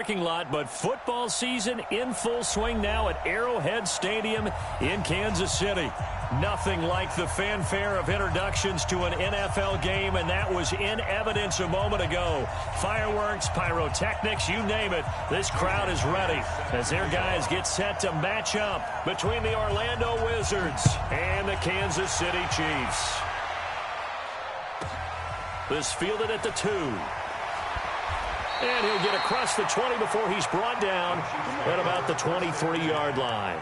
Parking lot, but football season in full swing now at Arrowhead Stadium in Kansas City. Nothing like the fanfare of introductions to an NFL game, and that was in evidence a moment ago. Fireworks, pyrotechnics, you name it. This crowd is ready as their guys get set to match up between the Orlando Wizards and the Kansas City Chiefs. This fielded at the 2. And he'll get across the 20 before he's brought down at about the 23-yard line.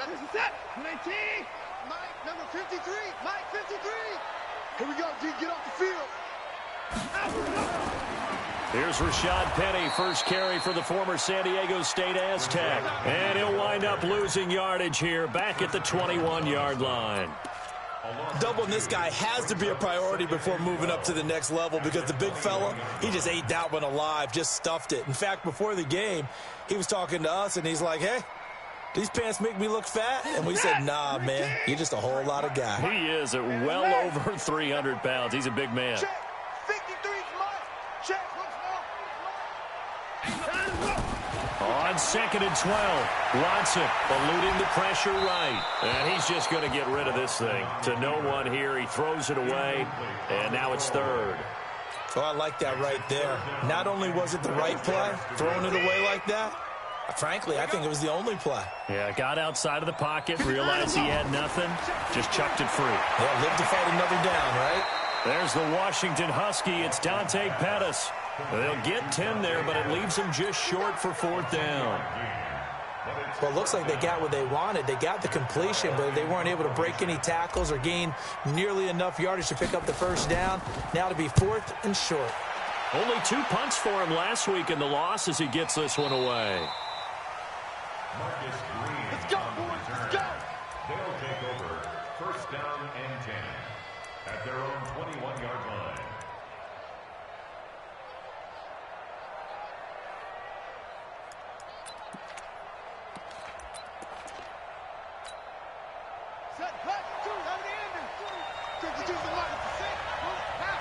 This is it. 19. Mike, number 53. Mike, 53. Here we go, D. Get off the field. Here's Rashad Penny, first carry for the former San Diego State Aztec. And he'll wind up losing yardage here back at the 21-yard line. Doubling this guy has to be a priority before moving up to the next level because the big fella, he just ate that one alive, just stuffed it. In fact, before the game, he was talking to us, and he's like, hey, these pants make me look fat? And we said, nah, man, you're just a whole lot of guy. He is at well over 300 pounds. He's a big man. Check. 53's Mike. Check. On 2nd and 12, Watson eluding the pressure right. And he's just going to get rid of this thing. To no one here, he throws it away, and now it's 3rd. Oh, I like that right there. Not only was it the right play, throwing it away like that, frankly, I think it was the only play. Yeah, got outside of the pocket, realized he had nothing, just chucked it free. Yeah, live to fight another down, right? There's the Washington Husky. It's Dante Pettis. They'll get 10 there, but it leaves them just short for 4th down. Well, it looks like they got what they wanted. They got the completion, but they weren't able to break any tackles or gain nearly enough yardage to pick up the first down. Now to be 4th and short. Only 2 punts for him last week in the loss as he gets this one away. Let's go, boys. Let's go. They'll take over 1st down and 10 at their own 21-yard line. Set, cut, 2, out of the ending. 52's the line. Set, pass,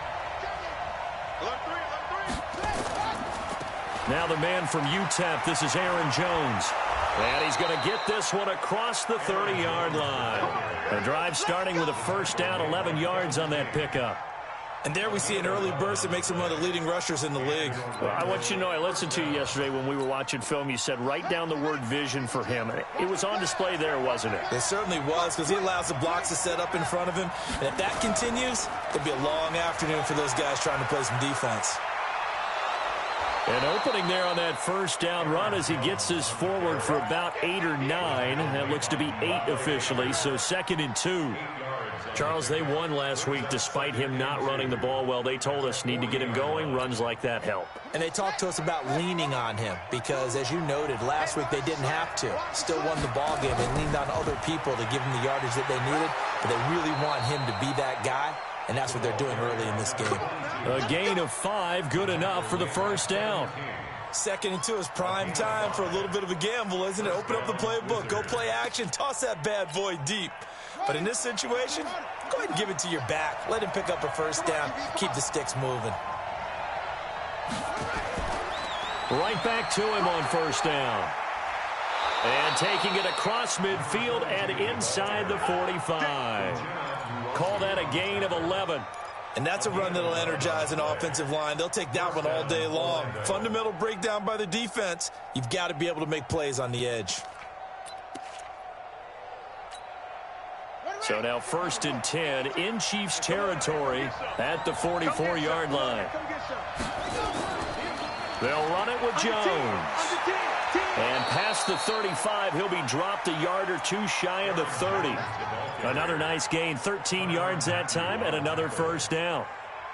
Now the man from UTEP, this is Aaron Jones. And he's going to get this one across the 30-yard line. The drive starting with a first down, 11 yards on that pickup. And there we see an early burst that makes him one of the leading rushers in the league. Well, I want you to know, I listened to you yesterday when we were watching film. You said write down the word vision for him. It was on display there, wasn't it? It certainly was, because he allows the blocks to set up in front of him. And if that continues, it'll be a long afternoon for those guys trying to play some defense. An opening there on that first down run as he gets this forward for about 8 or 9. That looks to be 8 officially, so 2nd and 2. Charles, they won last week despite him not running the ball well. They told us need to get him going. Runs like that help. And they talked to us about leaning on him because, as you noted, last week they didn't have to. Still won the ball game. They leaned on other people to give him the yardage that they needed, but they really want him to be that guy. And that's what they're doing early in this game. A gain of 5, good enough for the first down. 2nd and 2 is prime time for a little bit of a gamble, isn't it? Open up the playbook, go play action, toss that bad boy deep. But in this situation, go ahead and give it to your back. Let him pick up a first down. Keep the sticks moving. Right back to him on first down. And taking it across midfield and inside the 45. Call that a gain of 11. And that's a run that'll energize an offensive line. They'll take that one all day long. Fundamental breakdown by the defense. You've got to be able to make plays on the edge. So now 1st and 10 in Chiefs territory at the 44-yard line. They'll run it with Jones. And past the 35, he'll be dropped a yard or 2 shy of the 30. Another nice gain, 13 yards that time, and another first down.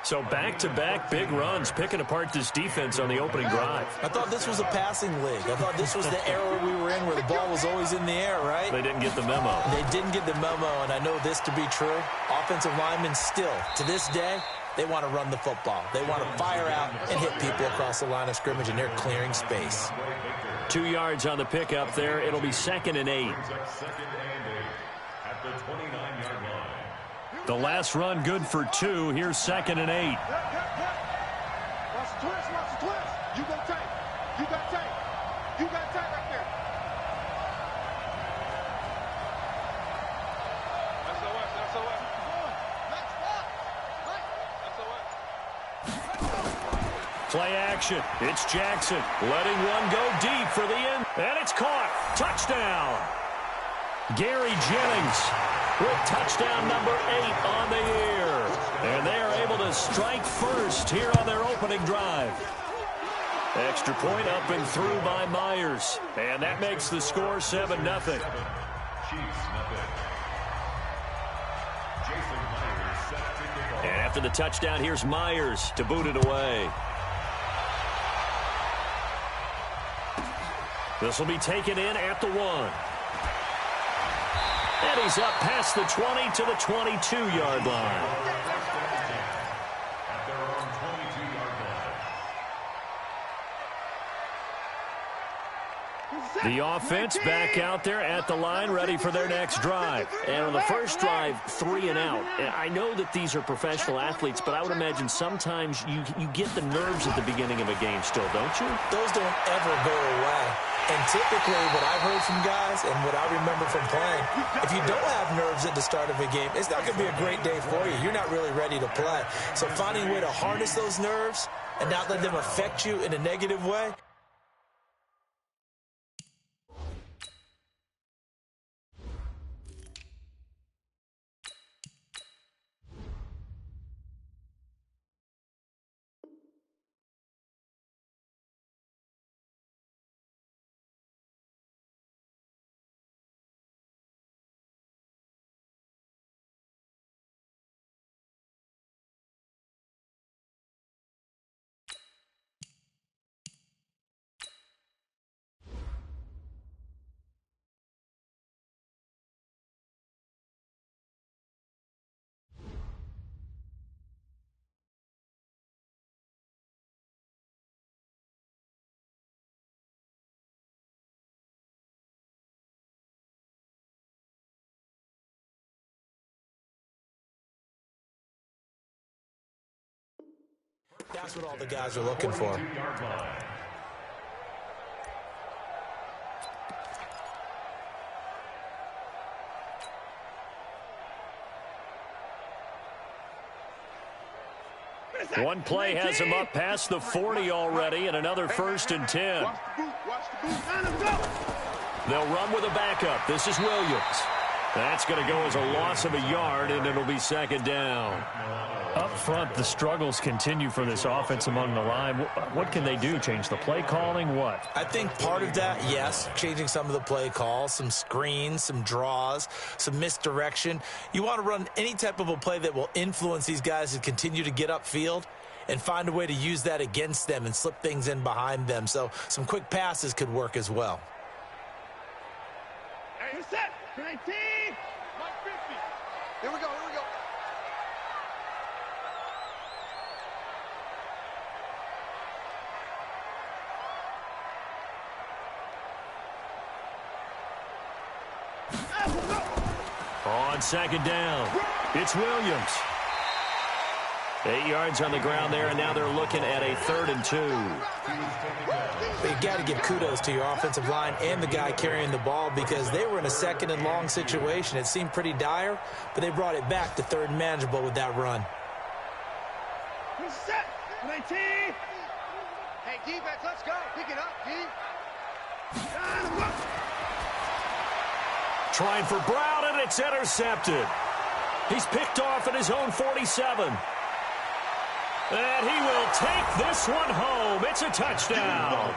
So back-to-back big runs, picking apart this defense on the opening drive. I thought this was a passing league. I thought this was the era we were in where the ball was always in the air, right? They didn't get the memo. They didn't get the memo, and I know this to be true. Offensive linemen still, to this day, they want to run the football. They want to fire out and hit people across the line of scrimmage, and they're clearing space. 2 yards on the pickup there. It'll be 2nd and 8. At the 29-yard line. The last run good for 2. Here's 2nd and 8. Watch the twist, watch the twist. You go tight. You got tight. You got tight right there. That's the way. Play action. It's Jackson letting one go deep for the end. And it's caught. Touchdown. Gary Jennings with touchdown number 8 on the year. And they are able to strike first here on their opening drive. Extra point up and through by Myers. And that makes the score 7-0. And after the touchdown, here's Myers to boot it away. This will be taken in at the 1. And he's up past the 20 to the 22-yard line. At their own 22-yard line. The offense back out there at the line, ready for their next drive. And on the first drive, 3 and out. I know that these are professional athletes, but I would imagine sometimes you get the nerves at the beginning of a game still, don't you? Those don't ever go away. And typically what I've heard from guys and what I remember from playing, if you don't have nerves at the start of a game, it's not going to be a great day for you. You're not really ready to play. So finding a way to harness those nerves and not let them affect you in a negative way. That's what all the guys are looking for. One play has him up past the 40 already, and another 1st and 10. They'll run with a backup. This is Williams. That's going to go as a loss of a yard, and it'll be 2nd down. Up front, the struggles continue for this offense among the line. What can they do? Change the play calling? What? I think part of that, yes, changing some of the play calls, some screens, some draws, some misdirection. You want to run any type of a play that will influence these guys to continue to get upfield and find a way to use that against them and slip things in behind them. So some quick passes could work as well. Hey, you're set. 19. 50. Here we go. On 2nd down, it's Williams. 8 yards on the ground there, and now they're looking at a 3rd and 2. But you got to give kudos to your offensive line and the guy carrying the ball because they were in a 2nd and long situation. It seemed pretty dire, but they brought it back to 3rd and manageable with that run. Set. 19. Hey, defense, let's go. Pick it up, D. Trying for Brown, and it's intercepted. He's picked off at his own 47. And he will take this one home. It's a touchdown.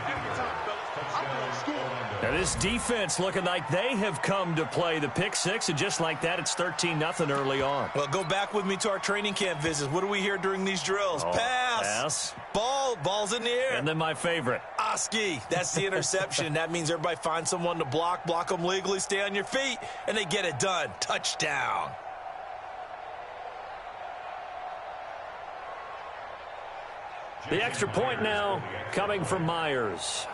Now this defense looking like they have come to play. The pick six, and just like that, it's 13-0 early on. Well, go back with me to our training camp visits. What do we hear during these drills? Pass. Ball's in the air. And then my favorite. Oski. That's the interception. That means everybody finds someone to block them legally, stay on your feet, and they get it done. Touchdown. The extra point now coming from Myers.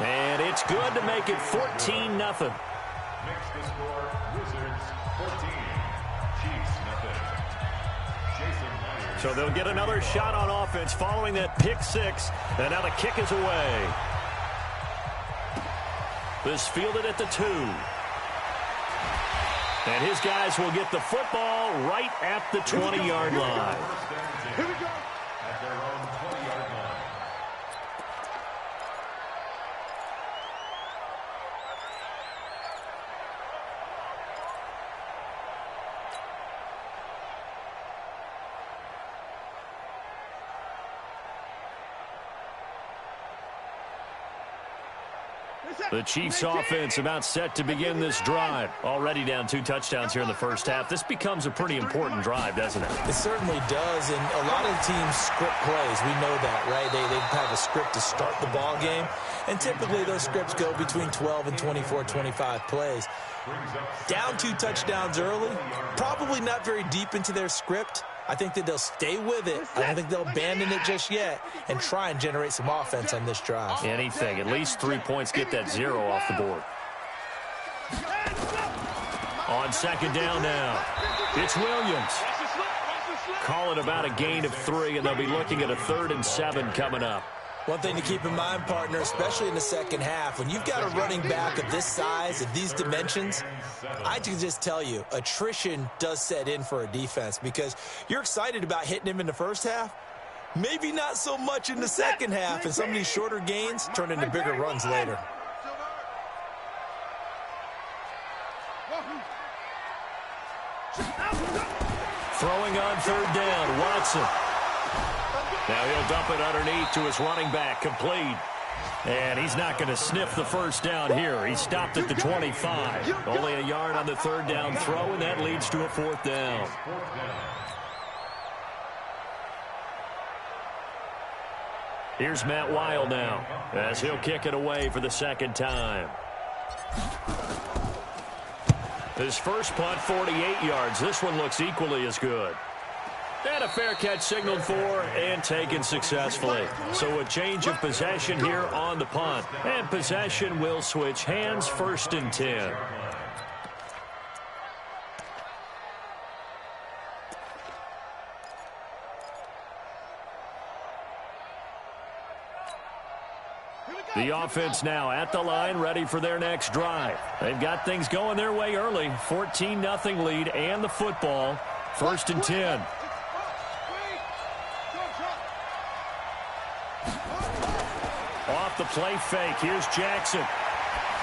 And it's good to make it 14-0. Next to score, Wizards 14, Chiefs nothing. Jason Myers. So they'll get another shot on offense following that pick six. And now the kick is away. This fielded at the 2. And his guys will get the football right at the 20-yard line. Here we go. At their own 20-yard line. The Chiefs offense about set to begin this drive. Already down 2 touchdowns here in the first half. This becomes a pretty important drive, doesn't it? It certainly does, and a lot of teams script plays. We know that, right? They have a script to start the ball game, and typically those scripts go between 12 and 24, 25 plays. Down 2 touchdowns early, probably not very deep into their script. I think that they'll stay with it. I don't think they'll abandon it just yet and try and generate some offense on this drive. Anything. At least 3 points, get that 0 off the board. On second down now, it's Williams. Call it about a gain of 3, and they'll be looking at a 3rd and 7 coming up. One thing to keep in mind, partner, especially in the second half, when you've got a running back of this size, of these dimensions, I can just tell you, attrition does set in for a defense because you're excited about hitting him in the first half, maybe not so much in the second half, and some of these shorter gains turn into bigger runs later. Throwing on 3rd down, Watson. Now he'll dump it underneath to his running back, complete. And he's not going to sniff the first down here. He stopped at the 25. Only a yard on the 3rd down throw, and that leads to a 4th down. Here's Matt Weil now, as he'll kick it away for the 2nd time. His first punt, 48 yards. This one looks equally as good. And a fair catch signaled for and taken successfully. So a change of possession here on the punt. And possession will switch hands, 1st and 10. The offense now at the line, ready for their next drive. They've got things going their way early. 14-0 lead and the football. 1st and 10. Off the play fake. Here's Jackson.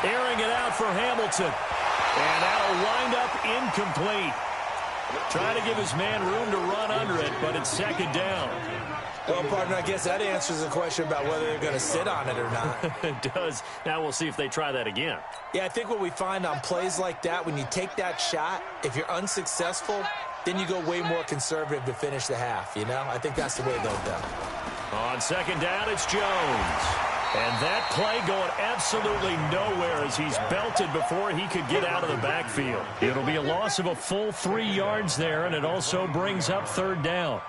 Airing it out for Hamilton. And that'll wind up incomplete. Trying to give his man room to run under it, but it's 2nd down. Well, partner, I guess that answers the question about whether they're going to sit on it or not. It does. Now we'll see if they try that again. Yeah, I think what we find on plays like that, when you take that shot, if you're unsuccessful, then you go way more conservative to finish the half, you know? I think that's the way they'll go. On 2nd down, it's Jones. And that play going absolutely nowhere as he's belted before he could get out of the backfield. It'll be a loss of a full 3 yards there, and it also brings up 3rd down.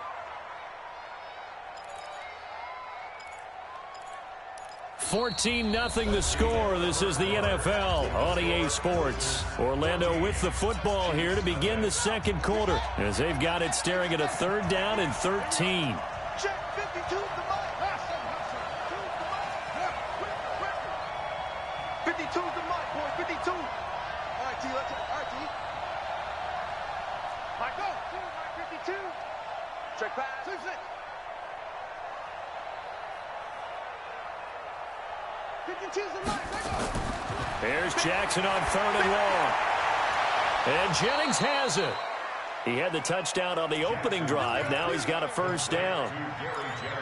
$14-0 the score. This is the NFL on EA Sports. Orlando with the football here to begin the 2nd quarter, as they've got it staring at a 3rd down and 13. Check 52 to the mic. 52 to the mic, boy. 52. All right, T. Let's go. All right, T. Mike, go. 52. Check pass. 6. There's Jackson on 3rd and long. And Jennings has it He had the touchdown on the opening drive. Now he's got a first down.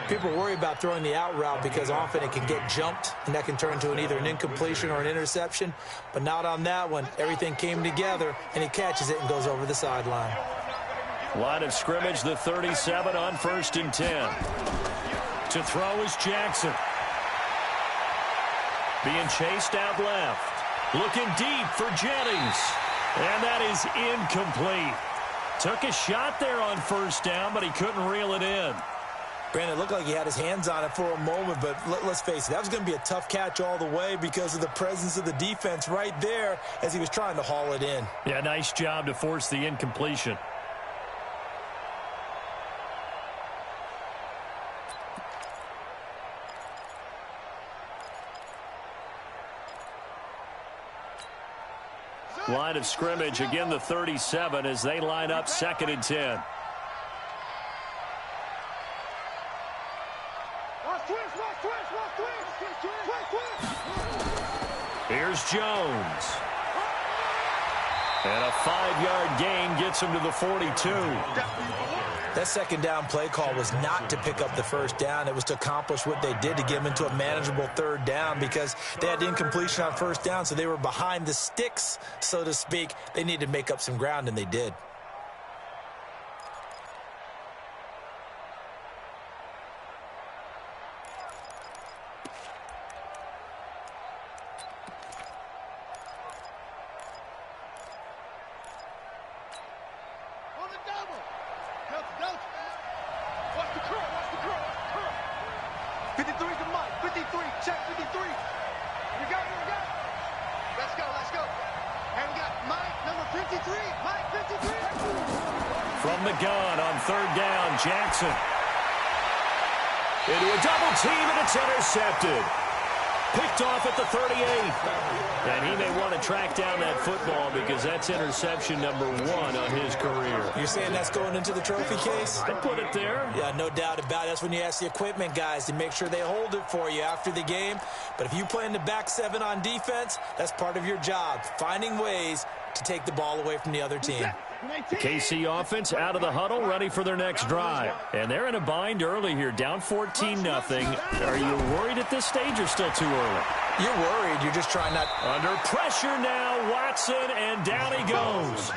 People worry about throwing the out route because often it can get jumped, and that can turn into either an incompletion or an interception. But not on that one. Everything came together, and he catches it and goes over the sideline. Line of scrimmage, the 37 on 1st and 10. To throw is Jackson. Being chased out left. Looking deep for Jennings. And that is incomplete. Took a shot there on 1st down, but he couldn't reel it in. Brandon, it looked like he had his hands on it for a moment, but let's face it, that was going to be a tough catch all the way because of the presence of the defense right there as he was trying to haul it in. Yeah, nice job to force the incompletion. Line of scrimmage, again the 37 as they line up 2nd and 10. Here's Jones. And a 5-yard gain gets him to the 42. That 2nd down play call was not to pick up the 1st down. It was to accomplish what they did to get him into a manageable 3rd down because they had incompletion on 1st down, so they were behind the sticks, so to speak. They needed to make up some ground, and they did. From the gun on 3rd down, Jackson. Into a double team, and it's intercepted. Picked off at the 38. And he may want to track down that football because that's interception number 1 on his career. You're saying that's going into the trophy case? I'd put it there. Yeah, no doubt about it. That's when you ask the equipment guys to make sure they hold it for you after the game. But if you play in the back 7 on defense, that's part of your job, finding ways to take the ball away from the other team. The KC offense out of the huddle, ready for their next drive. And they're in a bind early here, down 14-0. Are you worried at this stage or still too early? You're worried. You're just trying not... Under pressure now, Watson, and down he goes.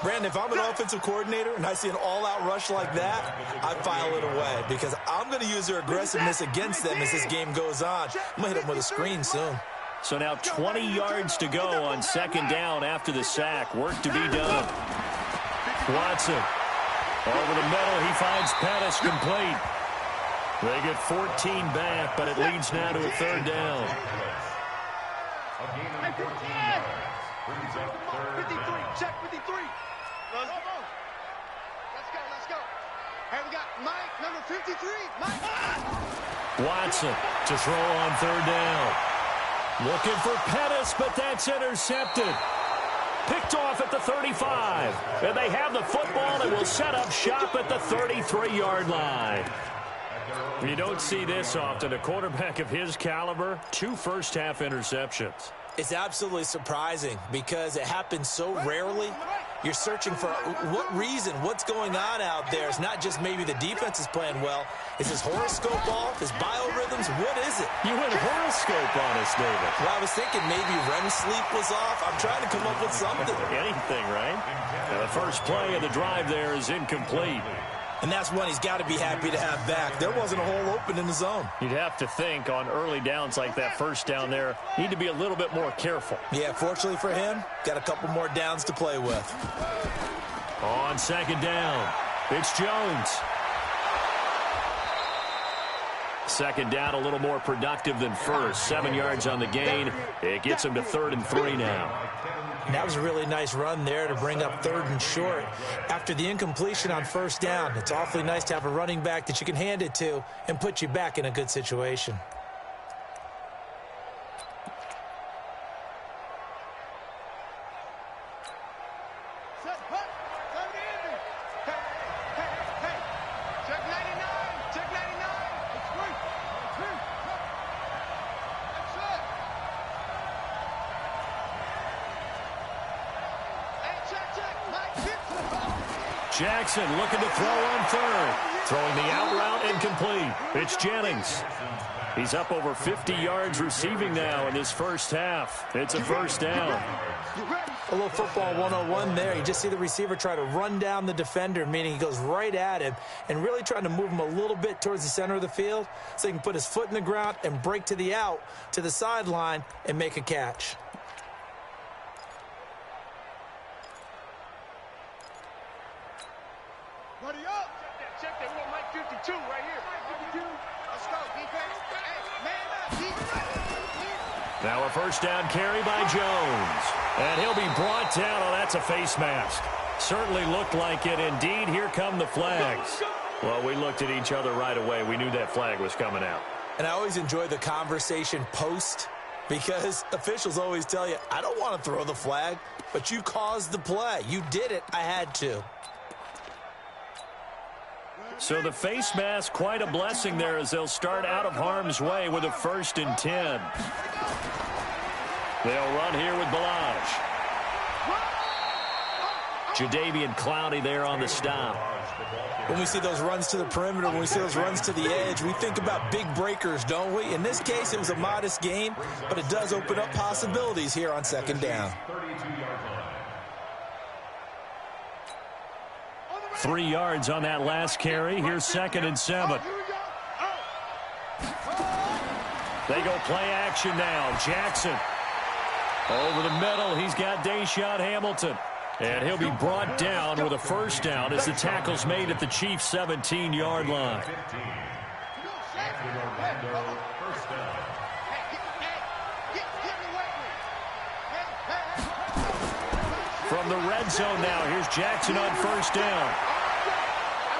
Brandon, if I'm an offensive coordinator and I see an all-out rush like that, I file it away because I'm going to use their aggressiveness against them as this game goes on. I'm going to hit them with a screen soon. So now 20 yards to go on 2nd down after the sack. Work to be done. Watson. Over the middle, he finds Pettis complete. They get 14 back, but it leads now to a 3rd down. A gain of 14 yards. Brings up 53, check 53. Let's go. Hey, we got Mike, number 53. Mike. Watson to throw on 3rd down. Looking for Pettis, but that's intercepted. Picked off at the 35. And they have the football and will set up shop at the 33-yard line. You don't see this often. A quarterback of his caliber, 2 first-half interceptions. It's absolutely surprising because it happens so rarely. You're searching for what reason, what's going on out there. It's not just maybe the defense is playing well. Is his horoscope off? His biorhythms? What is it? You went horoscope on us, David. Well, I was thinking maybe REM sleep was off. I'm trying to come up with something. Anything, right? Now, the first play of the drive there is incomplete. And that's one he's got to be happy to have back. There wasn't a hole open in the zone. You'd have to think on early downs like that first down there, need to be a little bit more careful. Yeah, fortunately for him, got a couple more downs to play with. On 2nd down, it's Jones. 2nd down, a little more productive than first. 7 yards on the gain. It gets him to 3rd and 3 now. And that was a really nice run there to bring up 3rd and short. After the incompletion on 1st down, it's awfully nice to have a running back that you can hand it to and put you back in a good situation. Jackson looking to throw on third. Throwing the out route incomplete. It's Jennings. He's up over 50 yards receiving now in this first half. It's a first down. A little football 101 there. You just see the receiver try to run down the defender, meaning he goes right at him and really trying to move him a little bit towards the center of the field so he can put his foot in the ground and break to the out, to the sideline, and make a catch. Buddy up. Check that. We got Mike 52 right here. 52. Let's go, defense. Hey, man up. Now a first down carry by Jones. And he'll be brought down. Oh, that's a face mask. Certainly looked like it. Indeed, here come the flags. Well, we looked at each other right away. We knew that flag was coming out. And I always enjoy the conversation post because officials always tell you, I don't want to throw the flag, but you caused the play. You did it. I had to. So the face mask, quite a blessing there as they'll start out of harm's way with a 1st and 10. They'll run here with Balaj. Jadeveon Clowney there on the stop. When we see those runs to the perimeter, when we see those runs to the edge, we think about big breakers, don't we? In this case, it was a modest gain, but it does open up possibilities here on 2nd down. 3 yards on that last carry. Here's 2nd and 7. They go play action now. Jackson over the middle. He's got Deshaun Hamilton. And he'll be brought down with a first down as the tackle's made at the Chiefs' 17-yard line. From the red zone now, here's Jackson on first down.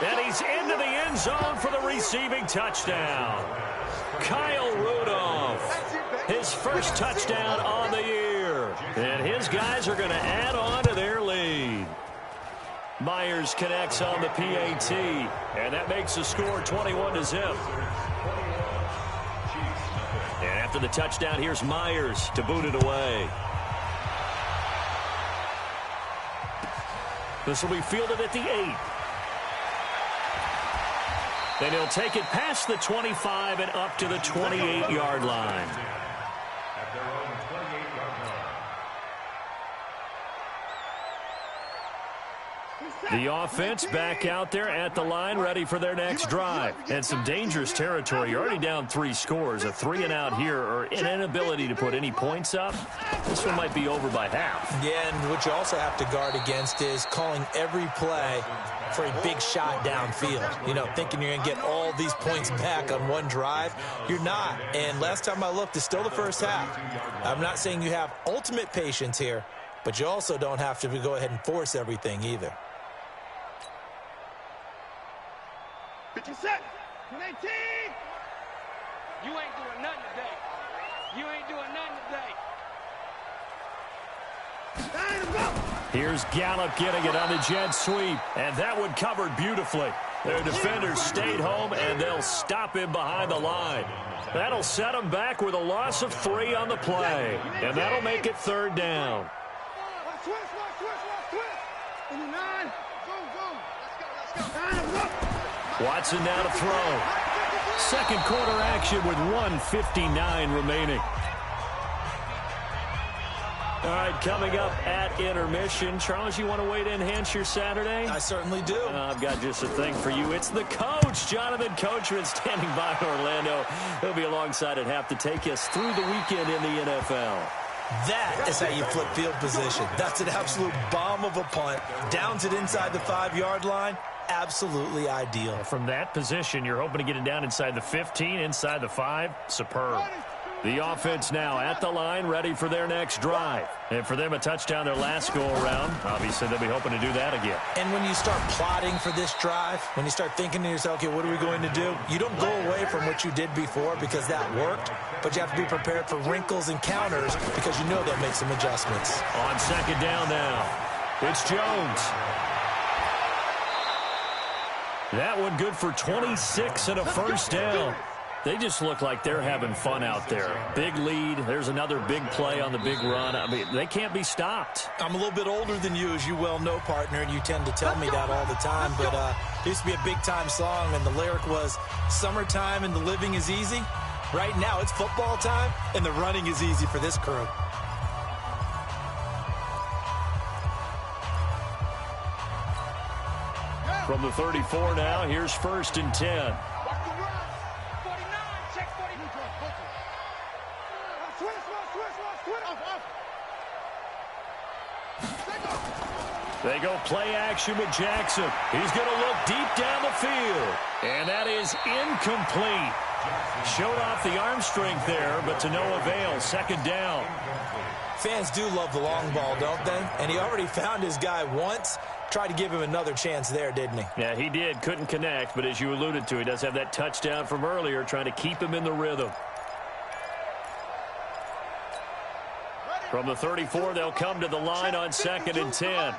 And he's into the end zone for the receiving touchdown. Kyle Rudolph, his first touchdown on the year. And his guys are going to add on to their lead. Myers connects on the PAT, and that makes the score 21-0. And after the touchdown, here's Myers to boot it away. This will be fielded at the 8. Then he'll take it past the 25 and up to the 28-yard line. At their own 28-yard line. The offense back out there at the line, ready for their next drive. And some dangerous territory. You're already down 3 scores. A 3-and-out here, or an inability to put any points up. This one might be over by half. Yeah, and what you also have to guard against is calling every play for a big shot downfield. You know, thinking you're going to get all these points back on one drive. You're not. And last time I looked, it's still the first half. I'm not saying you have ultimate patience here, but you also don't have to go ahead and force everything either. 50 seconds. 19. You ain't doing nothing today. You ain't doing nothing today. Here's Gallup getting it on the jet sweep, and that one covered beautifully. Their defenders stayed home, and they'll stop him behind the line. That'll set them back with a loss of 3 on the play, and that'll make it 3rd down. Watson now to throw. Second quarter action with 1:59 remaining. All right, coming up at intermission. Charles, you want to wait to enhance your Saturday? I certainly do. I've got just a thing for you. It's the coach, Jonathan Coachman, standing by Orlando. He'll be alongside at half to take us through the weekend in the NFL. That is how you flip field position. That's an absolute bomb of a punt. Downs it inside the 5-yard line. Absolutely ideal. From that position, you're hoping to get it down inside the 15, inside the 5. Superb. The offense now at the line, ready for their next drive. And for them, a touchdown their last go-around. Obviously, they'll be hoping to do that again. And when you start plotting for this drive, when you start thinking to yourself, okay, what are we going to do? You don't go away from what you did before because that worked, but you have to be prepared for wrinkles and counters because you know they'll make some adjustments. On 2nd down now, it's Jones. That one good for 26 and a first down. They just look like they're having fun out there. Big lead. There's another big play on the big run. I mean, they can't be stopped. I'm a little bit older than you, as you well know, partner, and you tend to tell me that all the time. But it used to be a big-time song, and the lyric was, "Summertime and the living is easy." Right now, it's football time, and the running is easy for this crew. From the 34 now, here's 1st and 10. They go play action with Jackson. He's going to look deep down the field. And that is incomplete. Showed off the arm strength there, but to no avail. 2nd down. Fans do love the long ball, don't they? And he already found his guy once. Tried to give him another chance there, didn't he? Yeah, he did. Couldn't connect, but as you alluded to, he does have that touchdown from earlier, trying to keep him in the rhythm. From the 34, they'll come to the line on 2nd and 10.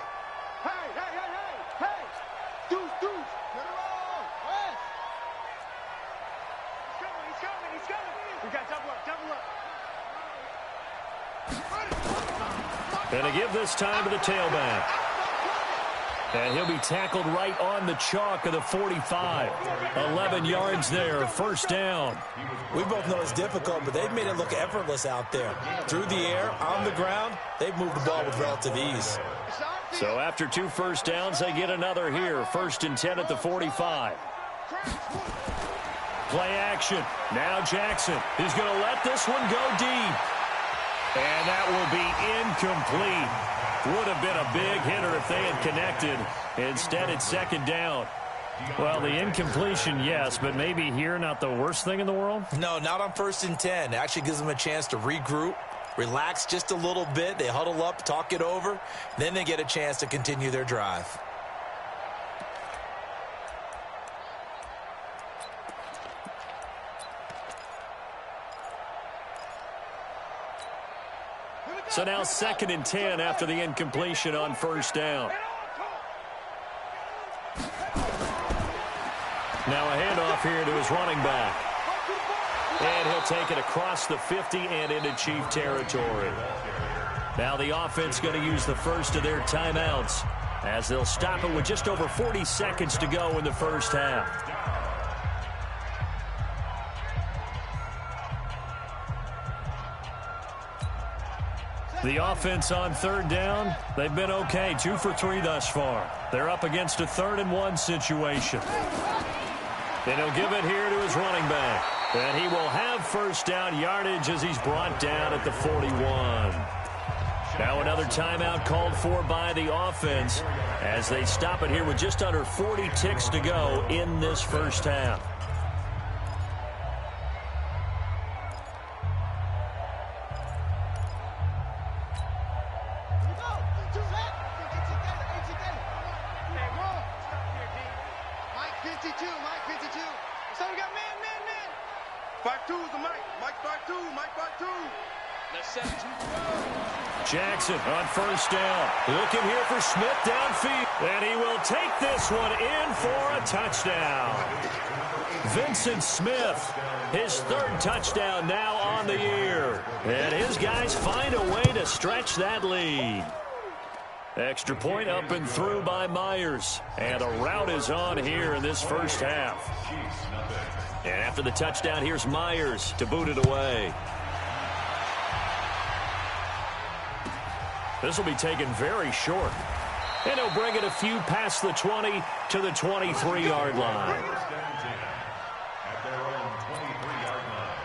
And to give this time to the tailback. And he'll be tackled right on the chalk of the 45. 11 yards there, 1st down. We both know it's difficult, but they've made it look effortless out there. Through the air, on the ground, they've moved the ball with relative ease. So after 2 first downs, they get another here. 1st and 10 at the 45. Play action. Now Jackson. He's going to let this one go deep. And that will be incomplete. Would have been a big hitter if they had connected. Instead, it's 2nd down. Well, the incompletion, yes, but maybe here not the worst thing in the world? No, not on 1st and 10. It actually gives them a chance to regroup, relax just a little bit. They huddle up, talk it over. Then they get a chance to continue their drive. So now 2nd and 10 after the incompletion on 1st down. Now a handoff here to his running back. And he'll take it across the 50 and into Chief territory. Now the offense going to use the first of their timeouts as they'll stop it with just over 40 seconds to go in the 1st half. The offense on 3rd down, they've been okay. 2 for 3 thus far. They're up against a 3rd and 1 situation. And he'll give it here to his running back. And he will have 1st down yardage as he's brought down at the 41. Now another timeout called for by the offense as they stop it here with just under 40 ticks to go in this 1st half. Jackson on 1st down. Looking here for Smith downfield. And he will take this one in for a touchdown. Vincent Smith, his 3rd touchdown now on the year. And his guys find a way to stretch that lead. Extra point up and through by Myers. And the route is on here in this 1st half. And after the touchdown, here's Myers to boot it away. This will be taken very short. And he'll bring it a few past the 20 to the 23-yard line. At their own 23-yard line.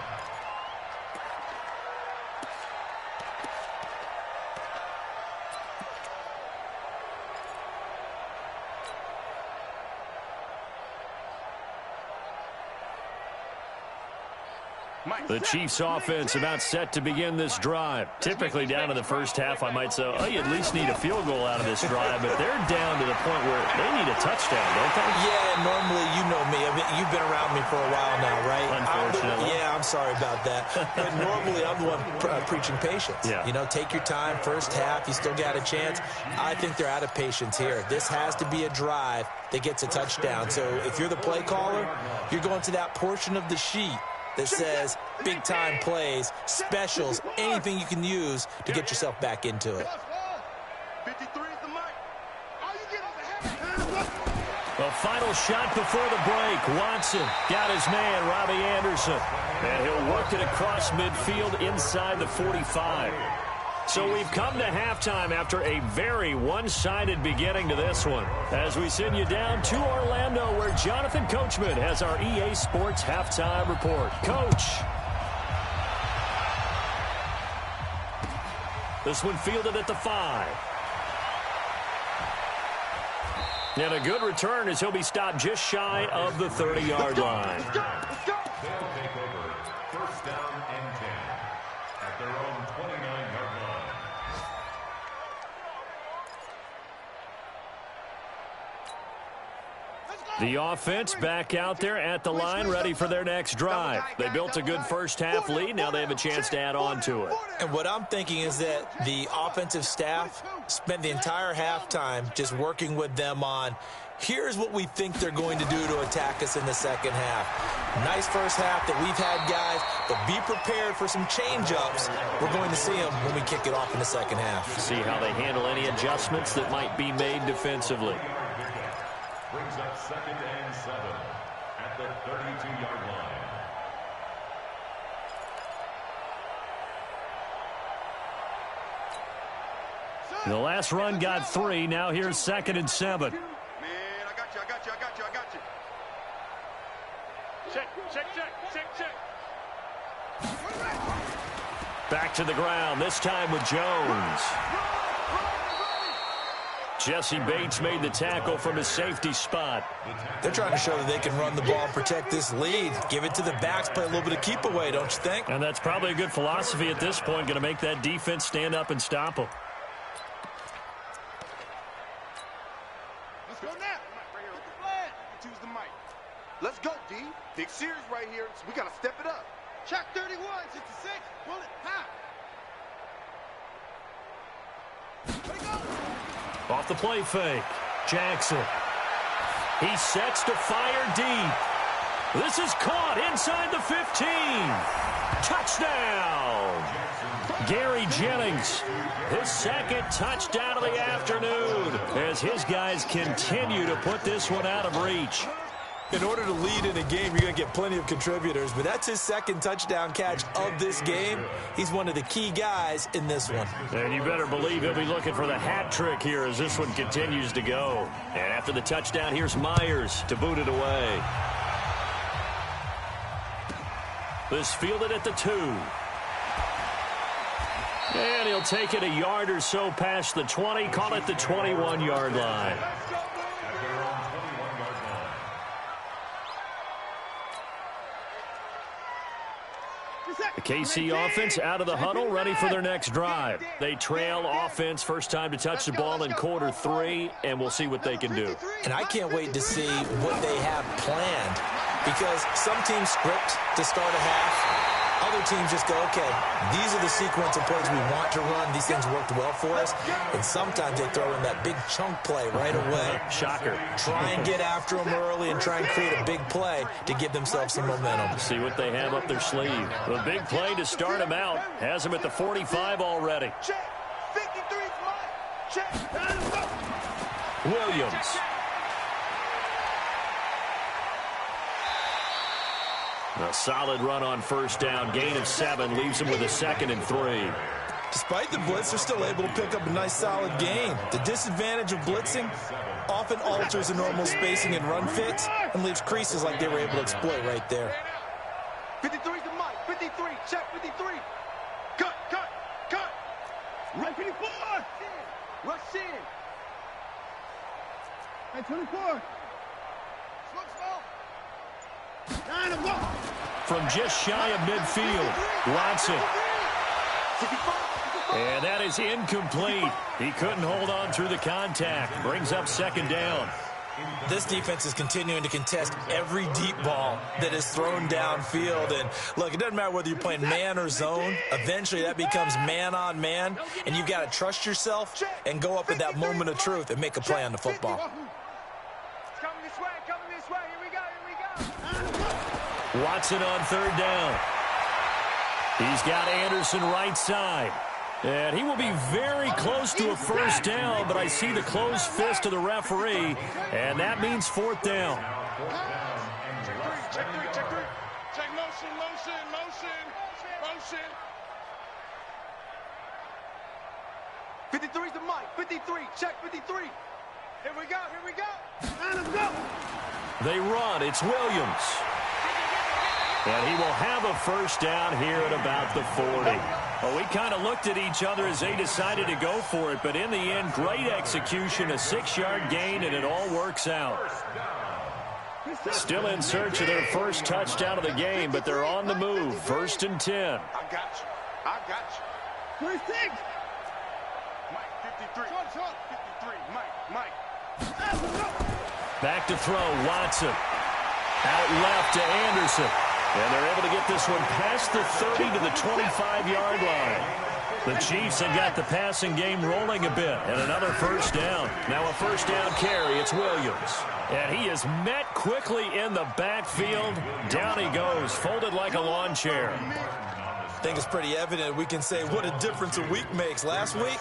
The Chiefs offense about set to begin this drive. Typically down in the 1st half, I might say, oh, you at least need a field goal out of this drive, but they're down to the point where they need a touchdown, don't they? Yeah, normally, you know me. I mean, you've been around me for a while now, right? Unfortunately. I'm sorry about that. But normally, I'm the one preaching patience. Yeah. You know, take your time, 1st half, you still got a chance. I think they're out of patience here. This has to be a drive that gets a touchdown. So if you're the play caller, you're going to that portion of the sheet that says big-time plays, specials, anything you can use to get yourself back into it. 53 is the mic. All you get is a head. A final shot before the break. Watson got his man, Robbie Anderson. And he'll work it across midfield inside the 45. So we've come to halftime after a very one-sided beginning to this one. As we send you down to Orlando, where Jonathan Coachman has our EA Sports halftime report. Coach. This one fielded at the 5. And a good return as he'll be stopped just shy of the 30-yard line. Let's go. They'll take over first down and 10 at their own 29-yard line. The offense back out there at the line, ready for their next drive. They built a good first-half lead. Now they have a chance to add on to it. And what I'm thinking is that the offensive staff spent the entire halftime just working with them on, here's what we think they're going to do to attack us in the second half. Nice first half that we've had, guys, but be prepared for some change-ups. We're going to see them when we kick it off in the second half. See how they handle any adjustments that might be made defensively. Brings up 2nd and 7 at the 32-yard line. The last run got 3. Now here's 2nd and 7. Man, I got you. Check. Back to the ground, this time with Jones. Jesse Bates made the tackle from his safety spot. They're trying to show that they can run the ball and protect this lead. Give it to the backs, play a little bit of keep away, don't you think? And that's probably a good philosophy at this point, going to make that defense stand up and stop them. Let's go now. Right here with the flag. Choose the mic. Let's go, D. Big series right here, so we got to step it up. Check 31, 66, bullet, high. Let it go. Off the play fake. Jackson. He sets to fire deep. This is caught inside the 15. Touchdown. Gary Jennings, his second touchdown of the afternoon as his guys continue to put this one out of reach. In order to lead in a game, you're going to get plenty of contributors, but that's his second touchdown catch of this game. He's one of the key guys in this one. And you better believe he'll be looking for the hat trick here as this one continues to go. And after the touchdown, here's Myers to boot it away. This fielded at the 2. And he'll take it a yard or so past the 20, call it the 21-yard line. The KC offense out of the huddle, ready for their next drive. They trail offense, first time to touch the ball in quarter 3, and we'll see what they can do. And I can't wait to see what they have planned, because some teams script to start a half. Other teams just go, okay, these are the sequence of plays we want to run. These things worked well for us. And sometimes they throw in that big chunk play right away. Shocker. Try and get after them early and try and create a big play to give themselves some momentum. See what they have up their sleeve. The big play to start them out has them at the 45 already. Check. 53's mine. Check. Williams. A solid run on first down. Gain of 7 leaves them with a 2nd and 3. Despite the blitz, they're still able to pick up a nice solid gain. The disadvantage of blitzing often alters the normal spacing and run fits and leaves creases like they were able to exploit right there. 53's the mic. 53. Check 53. Cut. Right 54. Rush in. Hey, 24. Slow. From just shy of midfield, Watson. And that is incomplete. He couldn't hold on through the contact. Brings up 2nd down. This defense is continuing to contest every deep ball that is thrown downfield. And look, it doesn't matter whether you're playing man or zone. Eventually that becomes man on man. And you've got to trust yourself and go up at that moment of truth and make a play on the football. Coming this way. Here we go. Watson on third down. He's got Anderson right side. And he will be very close to a first down, but I see the closed fist of the referee, and that means fourth down. Check three. Check motion. 53's the mic. 53. Check 53. Here we go. Let's go. They run. It's Williams. And he will have a first down here at about the 40. Well, we kind of looked at each other as they decided to go for it, but in the end, great execution, a 6-yard gain, and it all works out. Still in search of their first touchdown of the game, but they're on the move. 1st and 10. I got you. 36. Mike, 53. 53. Mike. Back to throw, Watson. Out left to Anderson. And they're able to get this one past the 30 to the 25-yard line. The Chiefs have got the passing game rolling a bit. And another first down. Now a first down carry. It's Williams. And he is met quickly in the backfield. Down he goes, folded like a lawn chair. I think it's pretty evident. We can say what a difference a week makes. Last week,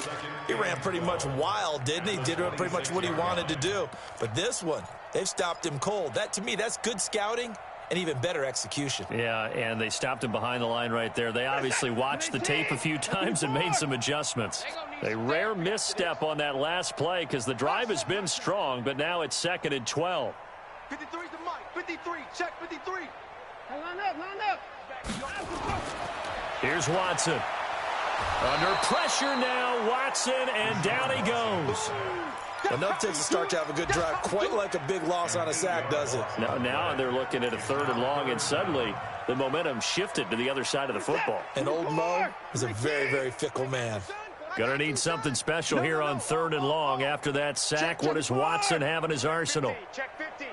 he ran pretty much wild, didn't he? Did pretty much what he wanted to do. But this one, they've stopped him cold. That, to me, that's good scouting and even better execution. Yeah, and they stopped him behind the line right there. They obviously watched the tape a few times and made some adjustments. A rare misstep on that last play because the drive has been strong, but now it's 2nd and 12. 53's the mic. 53. Check 53. Line up. Here's Watson. Under pressure now, Watson, and down he goes. Enough takes a start to have a good drive. Quite like a big loss on a sack, does it? Now they're looking at a 3rd and long, and suddenly the momentum shifted to the other side of the football. And old Mo is a very, very fickle man. Gonna need something special here on 3rd and long. After that sack, what does Watson have in his arsenal? Check 50.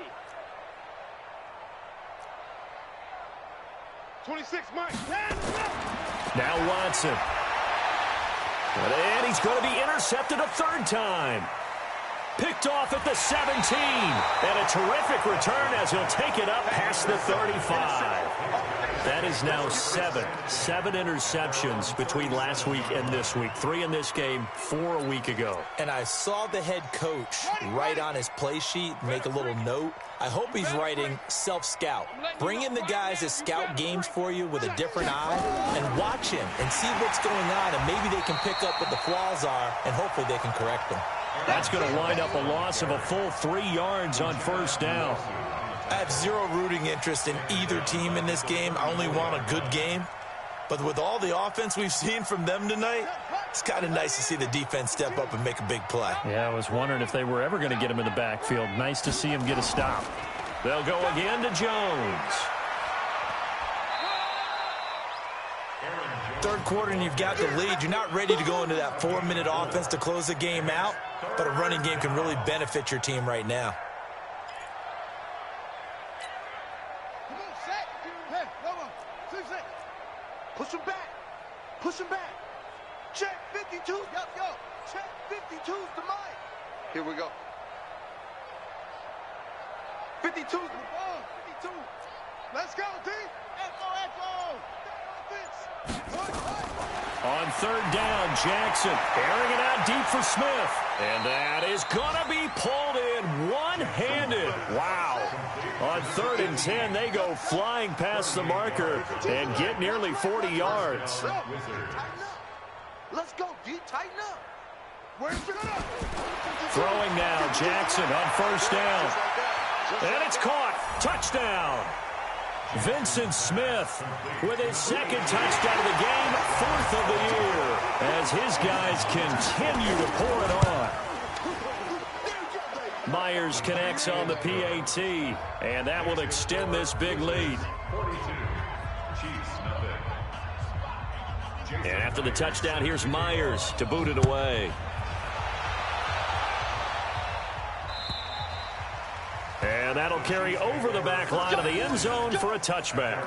26, Mike. Now Watson. And he's going to be intercepted a 3rd time. Picked off at the 17. And a terrific return as he'll take it up past the 35. That is now 7 interceptions between last week and this week. 3 in this game, 4 a week ago. And I saw the head coach write on his play sheet, make a little note. I hope he's writing self-scout. Bring in the guys that scout games for you with a different eye and watch him and see what's going on, and maybe they can pick up what the flaws are, and hopefully they can correct them. That's going to wind up a loss of a full 3 yards on 1st down. I have zero rooting interest in either team in this game. I only want a good game. But with all the offense we've seen from them tonight, it's kind of nice to see the defense step up and make a big play. Yeah, I was wondering if they were ever going to get him in the backfield. Nice to see him get a stop. They'll go again to Jones. 3rd quarter and you've got the lead. You're not ready to go into that 4-minute offense to close the game out, but a running game can really benefit your team right now. Push him back. Check 52. Yo. Check 52's the mic. Here we go. 52's the ball. 52. Let's go, D. Echo. On 3rd down, Jackson airing it out deep for Smith. And that is going to be pulled in one-handed. Wow. On 3rd and 10, they go flying past the marker and get nearly 40 yards. Let's go, D. Tighten up. Where's it up? Throwing now, Jackson on 1st down. And it's caught. Touchdown. Vincent Smith with his 2nd touchdown of the game, 4th of the year, as his guys continue to pour it on. Myers connects on the PAT, and that will extend this big lead. And after the touchdown, here's Myers to boot it away. And that'll carry over the back line of the end zone for a touchback.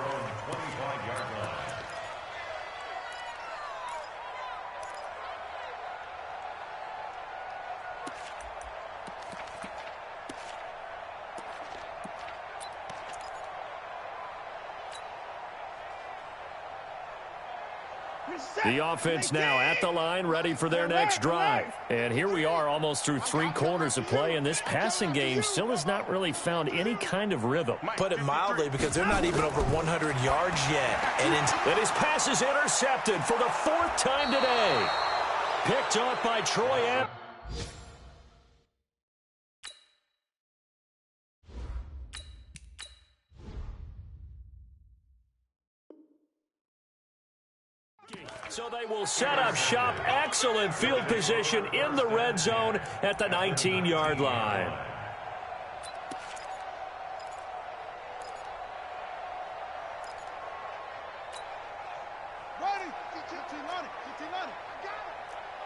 The offense now at the line, ready for their next drive. And here we are almost through 3 quarters of play, and this passing game still has not really found any kind of rhythm. Put it mildly, because they're not even over 100 yards yet. And his pass is intercepted for the 4th time today. Picked off by Troy App. So they will set up shop. Excellent field position in the red zone at the 19-yard line.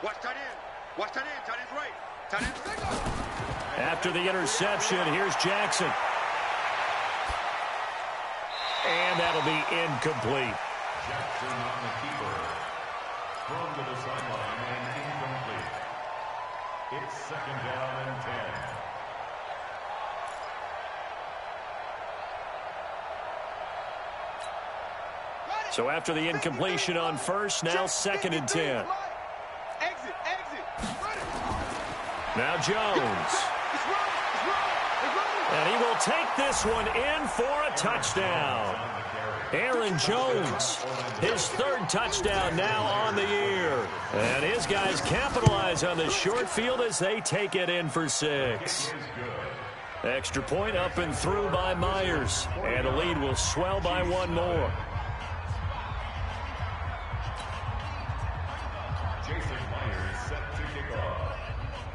Watch tight end. Watch tight end. Tight end's right. Tight end's right. After the interception, here's Jackson. And that'll be incomplete. Jackson on the keeper. Thrown to the sideline and incomplete. It's 2nd down and 10. So after the incompletion on first, now 2nd and 10. Exit. Now Jones. And he will take this one in for a touchdown. Aaron Jones, his 3rd touchdown now on the year. And his guys capitalize on the short field as they take it in for 6. Extra point up and through by Myers. And the lead will swell by 1 more.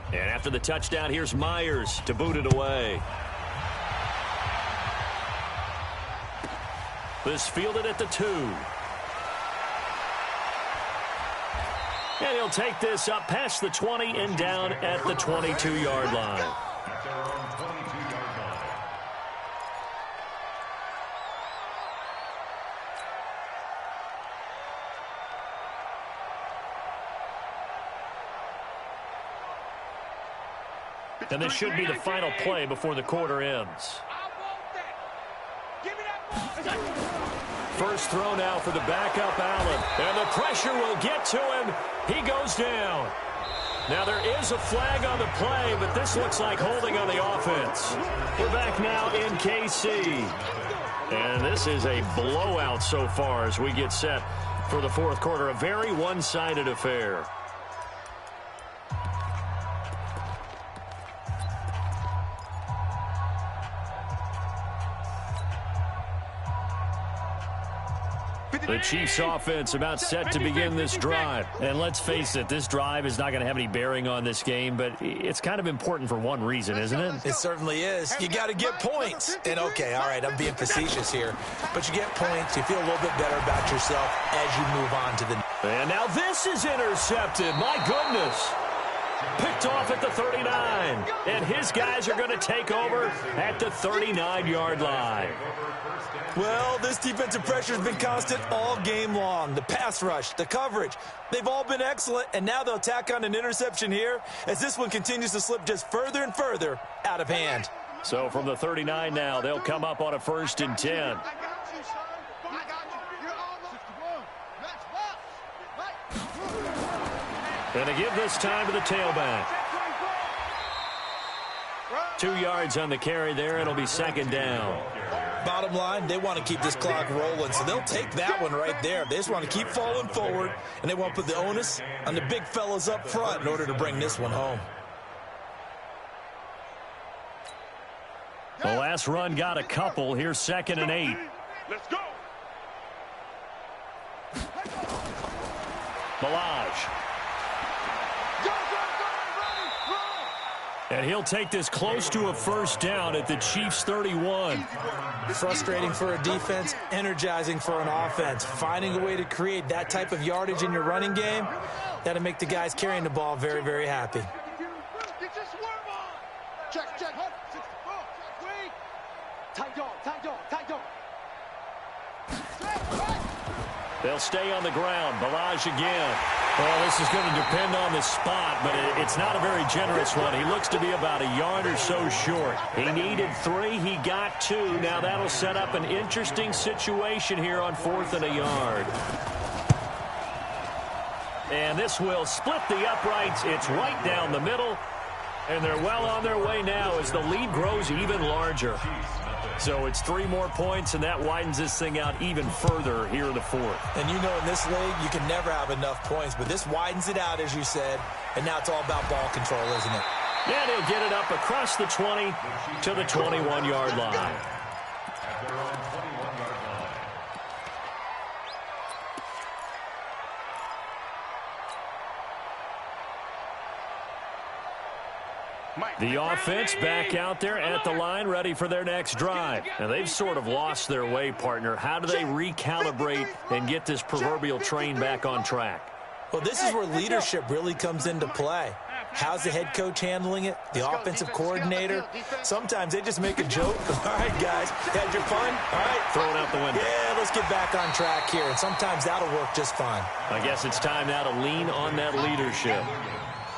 And after the touchdown, here's Myers to boot it away. This fielded at the 2. And he'll take this up past the 20 and down at the 22-yard line. At their own 22-yard line. And this should be the final play before the quarter ends. First throw now for the backup Allen. And the pressure will get to him. He goes down. Now there is a flag on the play, but this looks like holding on the offense. We're back now in KC. And this is a blowout so far as we get set for the 4th quarter. A very one-sided affair. The Chiefs offense about set to begin this drive. And let's face it, this drive is not going to have any bearing on this game, but it's kind of important for one reason, isn't it? It certainly is. You got to get points. And okay, all right, I'm being facetious here, but you get points, you feel a little bit better about yourself as you move on to the... And now this is intercepted. My goodness. Picked off at the 39. And his guys are going to take over at the 39-yard line. Well, this defensive pressure has been constant all game long. The pass rush, the coverage, they've all been excellent, and now they'll tack on an interception here as this one continues to slip just further and further out of hand. So from the 39 now, they'll come up on a 1st and 10. And to give this time to the tailback. 2 yards on the carry there. It'll be 2nd down. Bottom line, they want to keep this clock rolling, so they'll take that one right there. They just want to keep falling forward, and they want to put the onus on the big fellas up front in order to bring this one home. The last run got a couple. Here's 2nd and 8. Let's go. Balaj. And he'll take this close to a 1st down at the Chiefs' 31. Frustrating for a defense, energizing for an offense. Finding a way to create that type of yardage in your running game, that'll make the guys carrying the ball very, very happy. They'll stay on the ground. Balaj again. Well, this is going to depend on the spot, but it's not a very generous one. He looks to be about a yard or so short. He needed 3. He got 2. Now that'll set up an interesting situation here on 4th and a yard. And this will split the uprights. It's right down the middle. And they're well on their way now as the lead grows even larger. So it's 3 more points, and that widens this thing out even further here in the fourth. And you know in this league, you can never have enough points, but this widens it out, as you said, and now it's all about ball control, isn't it? And he'll get it up across the 20 to the 21-yard line. At their own 21-yard line. The offense back out there at the line, ready for their next drive. And they've sort of lost their way, partner. How do they recalibrate and get this proverbial train back on track? Well, this is where leadership really comes into play. How's the head coach handling it? The offensive coordinator? Sometimes they just make a joke. All right, guys, had your fun? All right. Throw it out the window. Yeah, let's get back on track here. And sometimes that'll work just fine. I guess it's time now to lean on that leadership.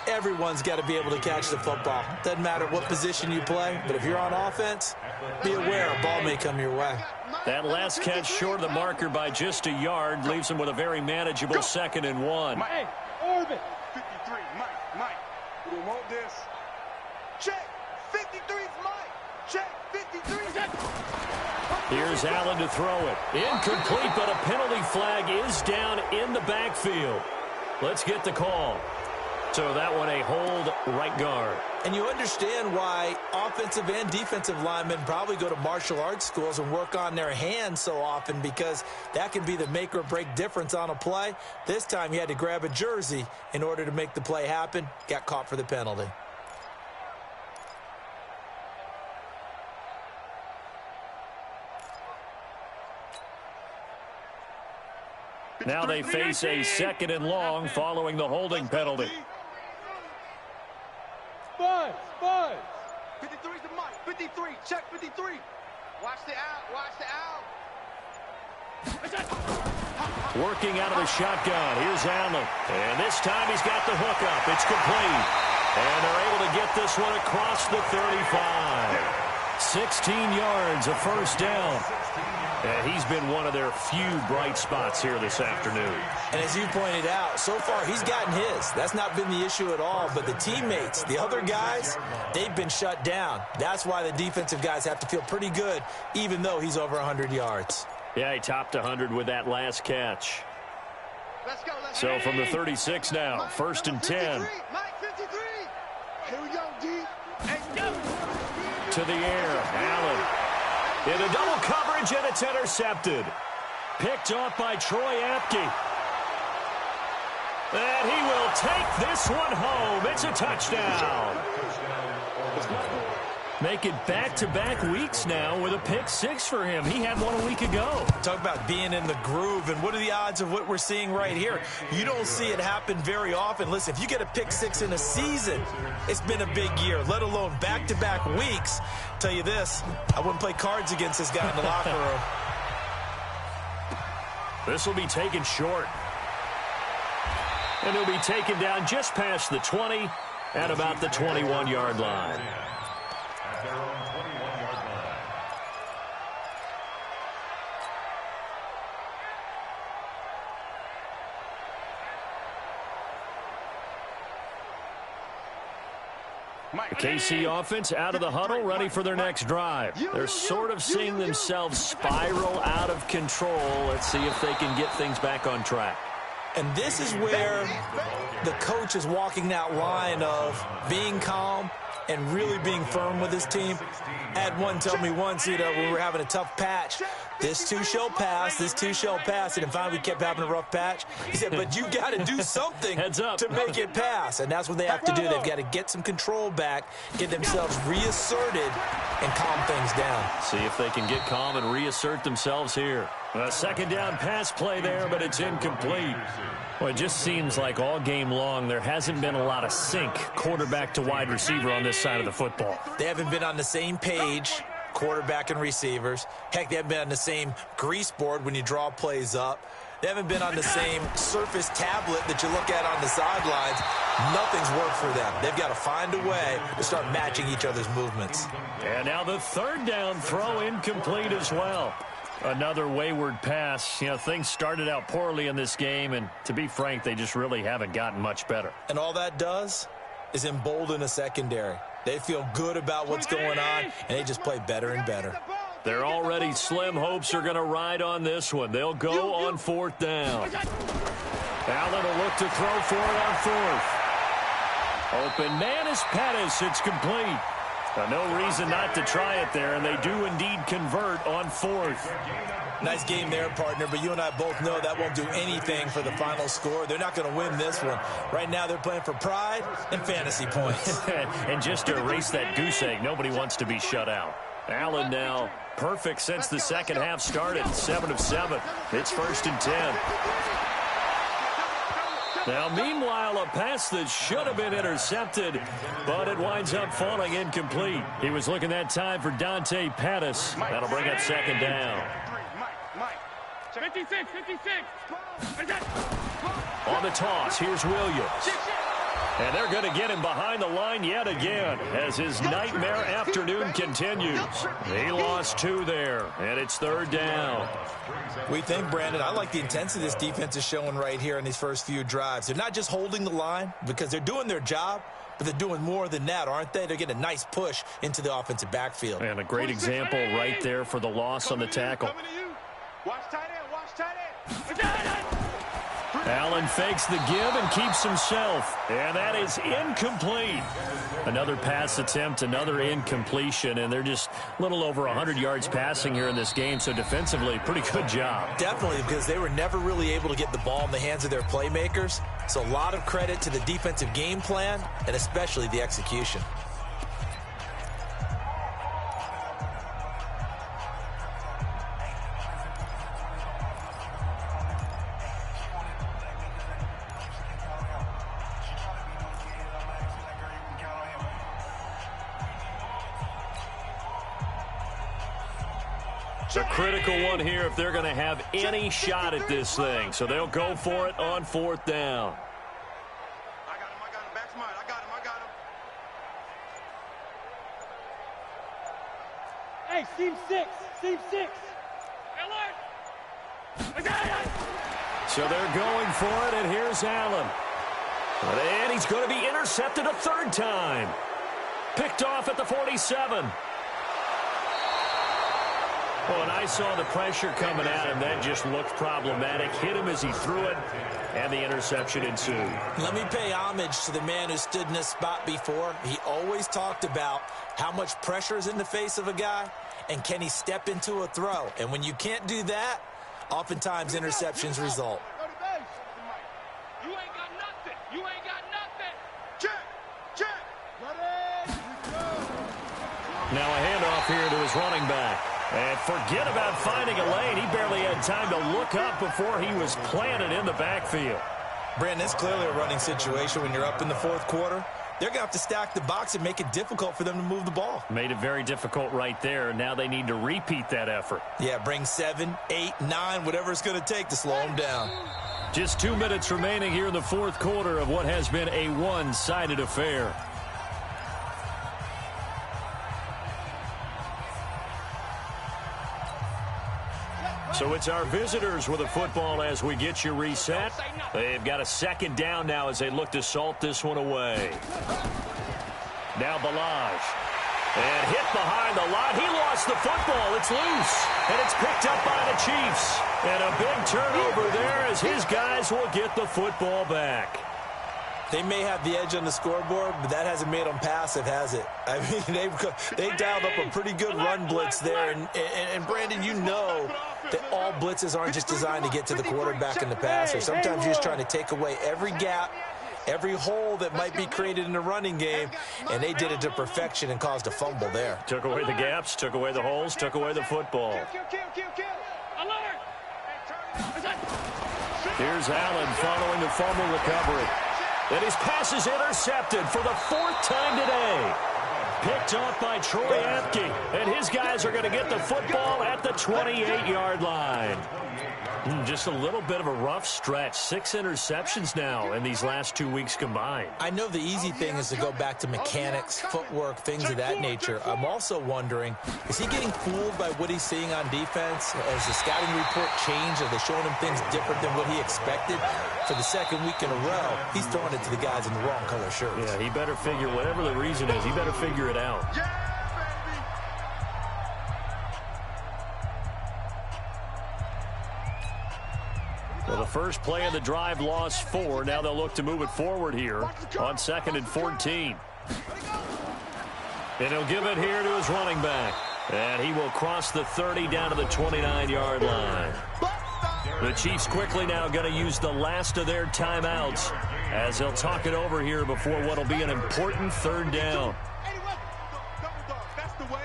Everyone's got to be able to catch the football. Doesn't matter what position you play, but if you're on offense, be aware a ball may come your way. That last catch short of the marker by just a yard leaves him with a very manageable 2nd and 1. Hey, orbit. 53, Mike. We don't want this. Check. 53's Mike. Check. 53's. Here's Allen to throw it. Incomplete, but a penalty flag is down in the backfield. Let's get the call. So that one a hold right guard. And you understand why offensive and defensive linemen probably go to martial arts schools and work on their hands so often, because that can be the make or break difference on a play. This time he had to grab a jersey in order to make the play happen. Got caught for the penalty. Now they face a 2nd and long following the holding penalty. Buzz. 53's the Mike. 53. Check 53. Watch the out. Working out of the shotgun. Here's Allen. And this time he's got the hook up. It's complete. And they're able to get this one across the 35. 16 yards, a first down. And he's been one of their few bright spots here this afternoon. And as you pointed out, so far he's gotten his. That's not been the issue at all. But the teammates, the other guys, they've been shut down. That's why the defensive guys have to feel pretty good, even though he's over 100 yards. Yeah, he topped 100 with that last catch. So from the 36 now, 1st and 10. Mike 53. Here we go, D. To the air, Allen. In a double coverage, and it's intercepted. Picked off by Troy Apke. And he will take this one home. It's a touchdown. Make it back-to-back weeks now with a pick 6 for him. He had one a week ago. Talk about being in the groove, and what are the odds of what we're seeing right here? You don't see it happen very often. Listen, if you get a pick 6 in a season, it's been a big year, let alone back-to-back weeks. Tell you this, I wouldn't play cards against this guy in the locker room. This will be taken short. And he'll be taken down just past the 20 at about the 21-yard line. At their own 21-yard line. The KC offense out of the huddle, ready for their next drive. They're sort of seeing themselves spiral out of control. Let's see if they can get things back on track. And this is where the coach is walking that line of being calm and really being firm with his team. I had one tell me once, when we were having a tough patch, this too shall pass, this too shall pass. And finally we kept having a rough patch. He said, but you got to do something to make it pass. And that's what they have to do. They've got to get some control back, get themselves reasserted, and calm things down. See if they can get calm and reassert themselves here. A 2nd down pass play there, but it's incomplete. Well, it just seems like all game long there hasn't been a lot of sync quarterback to wide receiver on this side of the football. They haven't been on the same page, quarterback and receivers. Heck, they haven't been on the same grease board when you draw plays up. They haven't been on the same Surface tablet that you look at on the sidelines. Nothing's worked for them. They've got to find a way to start matching each other's movements. And now the 3rd down throw incomplete as well. Another wayward pass. You know, things started out poorly in this game, and to be frank, they just really haven't gotten much better. And all that does is embolden a secondary. They feel good about what's going on, and they just play better and better. Their already slim hopes are going to ride on this one. They'll go on 4th down. Allen will look to throw for it on 4th. Open man is Pettis. It's complete. No reason not to try it there, and they do indeed convert on 4th. Nice game there, partner, but you and I both know that won't do anything for the final score. They're not going to win this one. Right now they're playing for pride and fantasy points. And just to erase that goose egg, nobody wants to be shut out. Allen now perfect since the second half started, 7 of 7. It's 1st and 10. Now, meanwhile, a pass that should have been intercepted, but it winds up falling incomplete. He was looking that time for Dante Pettis. That'll bring up 2nd down. 56. On the toss, here's Williams. And they're going to get him behind the line yet again as his nightmare afternoon continues. He lost 2 there, and it's 3rd down. We think, Brandon, I like the intensity this defense is showing right here in these first few drives. They're not just holding the line because they're doing their job, but they're doing more than that, aren't they? They're getting a nice push into the offensive backfield. And a great example right there for the loss on the tackle. Watch tight end, watch tight end. Allen fakes the give and keeps himself. And that is incomplete. Another pass attempt, another incompletion, and they're just a little over 100 yards passing here in this game, so defensively, pretty good job. Definitely, because they were never really able to get the ball in the hands of their playmakers. So a lot of credit to the defensive game plan and especially the execution. It's a critical one here if they're going to have any shot at this thing. So they'll go for it on 4th down. I got him. Back's mine. I got him. Hey, Team 6. So they're going for it, and here's Allen. And he's going to be intercepted a 3rd time. Picked off at the 47. Well, and I saw the pressure coming at him. That just looked problematic. Hit him as he threw it, and the interception ensued. Let me pay homage to the man who stood in this spot before. He always talked about how much pressure is in the face of a guy, and can he step into a throw. And when you can't do that, oftentimes interceptions result. You ain't got nothing. Check. Now a handoff here to his running back. And forget about finding a lane. He barely had time to look up before he was planted in the backfield. Brandon, it's clearly a running situation when you're up in the 4th quarter. They're going to have to stack the box and make it difficult for them to move the ball. Made it very difficult right there. Now they need to repeat that effort. Yeah, bring 7, 8, 9, whatever it's going to take to slow them down. Just 2 minutes remaining here in the 4th quarter of what has been a one-sided affair. So it's our visitors with the football as we get you reset. They've got a 2nd down now as they look to salt this one away. Now Balaj. And hit behind the line. He lost the football. It's loose. And it's picked up by the Chiefs. And a big turnover there as his guys will get the football back. They may have the edge on the scoreboard, but that hasn't made them passive, has it? I mean, they dialed up a pretty good run blitz there. And Brandon, you know that all blitzes aren't just designed to get to the quarterback and the passer. Sometimes you're just trying to take away every gap, every hole that might be created in the running game, and they did it to perfection and caused a fumble there. Took away the gaps, took away the holes, took away the football. Here's Allen following the fumble recovery. And his pass is intercepted for the 4th time today. Picked off by Troy Apke. And his guys are going to get the football at the 28-yard line. Just a little bit of a rough stretch. 6 interceptions now in these last 2 weeks combined. I know the easy thing is to go back to mechanics, footwork, things of that nature. I'm also wondering, is he getting fooled by what he's seeing on defense? Has the scouting report changed? Are they showing him things different than what he expected? For the second week in a row, he's throwing it to the guys in the wrong color shirts. Yeah, he better figure, whatever the reason is, he better figure it out. Well, the first play of the drive lost 4. Now they'll look to move it forward here on 2nd and 14. And he'll give it here to his running back. And he will cross the 30 down to the 29-yard line. The Chiefs quickly now going to use the last of their timeouts as they'll talk it over here before what will be an important 3rd down. That's the way.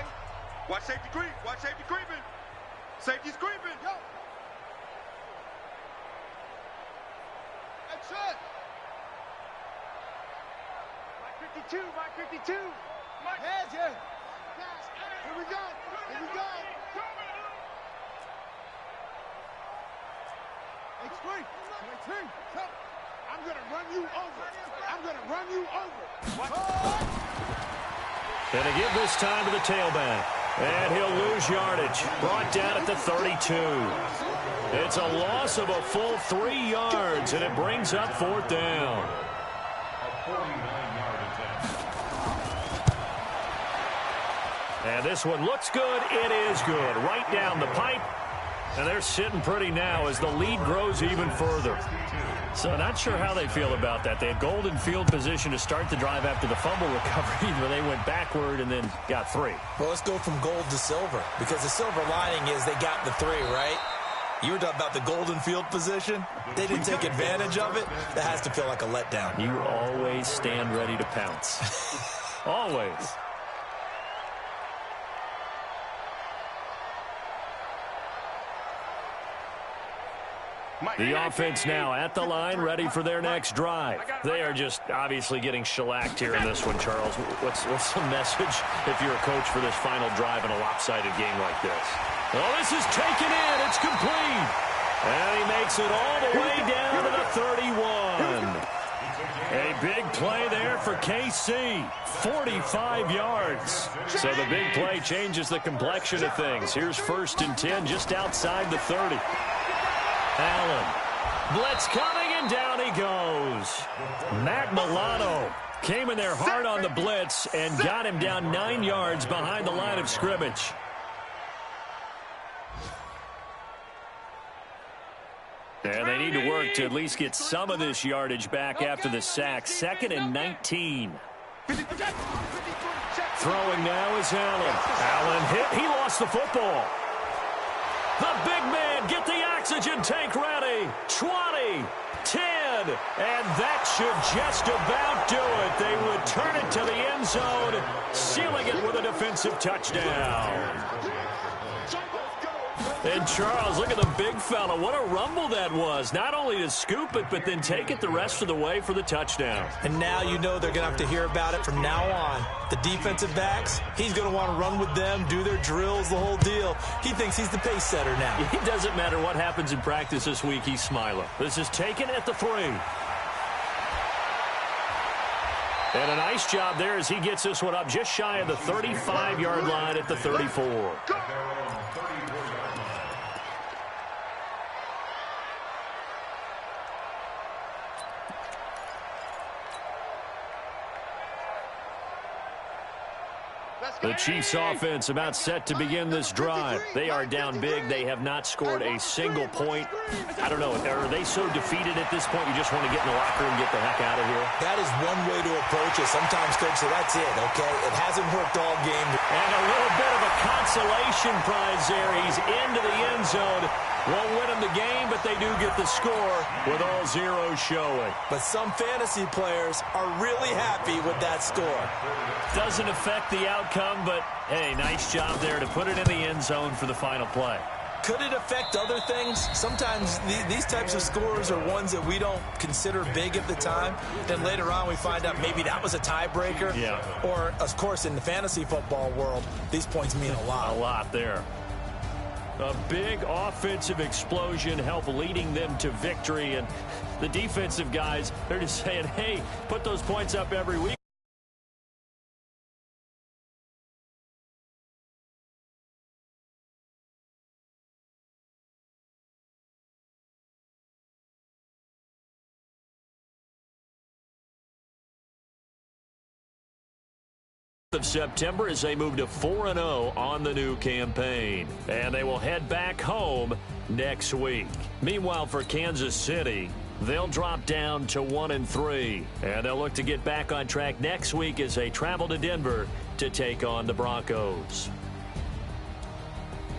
Watch safety creep. Watch safety creeping. Safety's creeping. Action. Mike 52. Mike 52. Mike. Heads here. Here we go. Here we go. Extreme. I'm going to run you over. I'm going to run you over. Going to give this time to the tailback. And he'll lose yardage. Brought down at the 32. It's a loss of a full 3 yards, and it brings up 4th down. A 49-yard attempt. And this one looks good. It is good. Right down the pipe. And they're sitting pretty now as the lead grows even further. So not sure how they feel about that. They had golden field position to start the drive after the fumble recovery, but they went backward and then got 3. Well, let's go from gold to silver, because the silver lining is they got the 3, right? You were talking about the golden field position. They didn't take advantage of it. That has to feel like a letdown. You always stand ready to pounce. Always. The offense now at the line, ready for their next drive. They are just obviously getting shellacked here in this one, Charles. What's the message if you're a coach for this final drive in a lopsided game like this? Oh, this is taken in. It's complete. And he makes it all the way down to the 31. A big play there for KC. 45 yards. So the big play changes the complexion of things. Here's 1st and 10 just outside the 30. Allen. Blitz coming, and down he goes. Matt Milano came in there hard on the blitz and got him down 9 yards behind the line of scrimmage. And they need to work to at least get some of this yardage back after the sack. 2nd and 19. Throwing now is Allen. Allen hit. He lost the football. The big man, get the oxygen tank ready. 20, 10, and that should just about do it. They return it to the end zone, sealing it with a defensive touchdown. And Charles, look at the big fella. What a rumble that was. Not only to scoop it, but then take it the rest of the way for the touchdown. And now you know they're going to have to hear about it from now on. The defensive backs, he's going to want to run with them, do their drills, the whole deal. He thinks he's the pace setter now. It doesn't matter what happens in practice this week, he's smiling. This is taken at the 3. And a nice job there as he gets this one up just shy of the 35-yard line at the 34. The Chiefs offense about set to begin this drive. They are down big. They have not scored a single point. I don't know. Are they so defeated at this point you just want to get in the locker room and get the heck out of here? That is one way to approach it. Sometimes, Coach, so that's it, okay? It hasn't worked all game. And a little bit of a consolation prize there. He's into the end zone. Won't win them the game, but they do get the score with all zeros showing. But some fantasy players are really happy with that score. Doesn't affect the outcome, but, hey, nice job there to put it in the end zone for the final play. Could it affect other things? Sometimes these types of scores are ones that we don't consider big at the time. Then later on we find out maybe that was a tiebreaker. Yeah. Or, of course, in the fantasy football world, these points mean a lot. A lot there. A big offensive explosion helped leading them to victory. And the defensive guys, they're just saying, hey, put those points up every week. Of September as they move to 4-0 on the new campaign. And they will head back home next week. Meanwhile, for Kansas City, they'll drop down to 1-3. And they'll look to get back on track next week as they travel to Denver to take on the Broncos.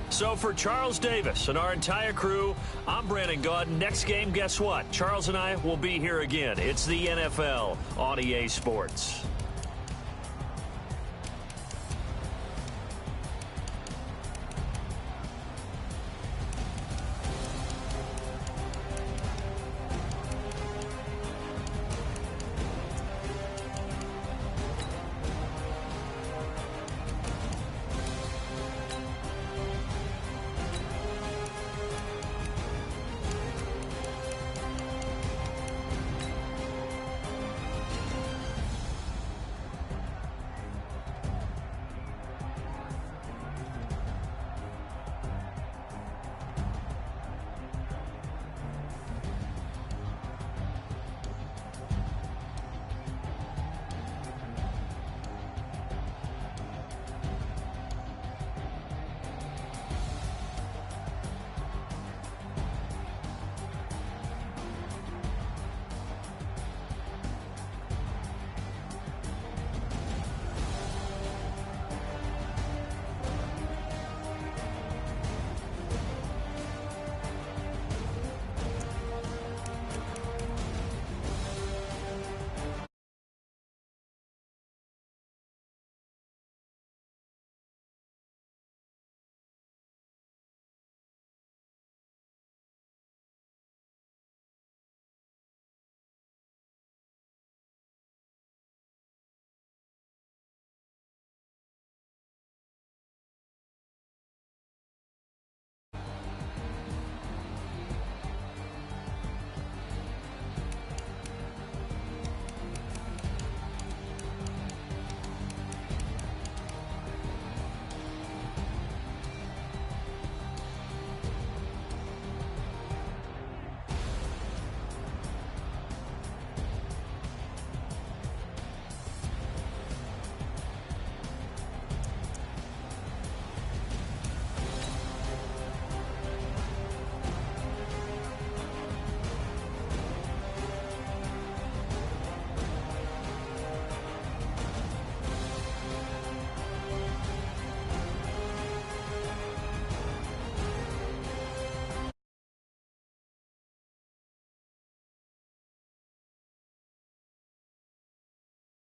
So for Charles Davis and our entire crew, I'm Brandon Gaudin. Next game, guess what? Charles and I will be here again. It's the NFL on EA Sports.